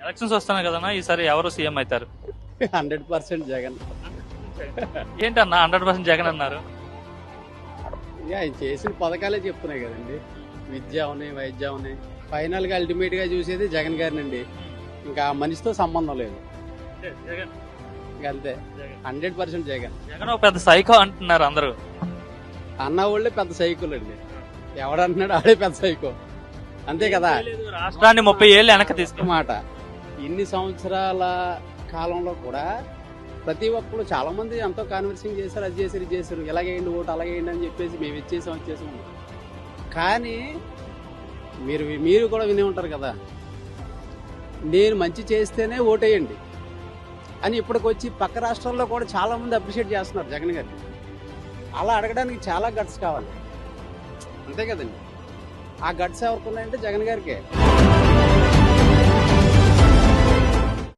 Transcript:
Elections వస్తున్నాయి కదన్నా, ఈసారి ఎవరు సీఎం అవుతారు? 100% జగన్. ఏంటన్నా 100% జగన్ అన్నారు? ఇక ఆయన చేసిన పథకాలే చెప్తున్నాయి కదండి. విద్య ఉన్నాయి, వైద్యం ఉన్నాయి. ఫైనల్గా అల్టిమేట్గా చూసేది జగన్ గారినండి. ఇంకా ఆ మనిషితో సంబంధం లేదు. ఇంకా అంతే, 100% జగన్. జగన్ ఒక పెద్ద సైకో అంటున్నారు అందరూ. అన్న వాళ్ళే పెద్ద సైకోలు అండి. ఎవడన్నాడు ఆడే పెద్ద సైకో, అంతే కదా. రాష్ట్రాన్ని 30 ఏళ్ళు వెనక్కి తీసుకు మాట ఇన్ని సంవత్సరాల కాలంలో కూడా ప్రతి ఒక్కరు చాలా మంది ఎంతో కాన్వర్సింగ్ చేశారు, అది చేశారు, ఇది చేశారు, ఇలాగేయండి ఓటు అలాగేయండి అని చెప్పేసి మేము ఇచ్చేసాం. కానీ మీరు కూడా వినే ఉంటారు కదా, నేను మంచి చేస్తేనే ఓటేయండి అని ఇప్పటికొచ్చి పక్క రాష్ట్రాల్లో కూడా చాలా మంది అప్రిషియేట్ చేస్తున్నారు జగన్ గారిని. అలా అడగడానికి చాలా గట్స్ కావాలి, అంతే కదండి. ఆ గట్స్ ఎవరికి ఉన్నాయంటే జగన్ గారికే.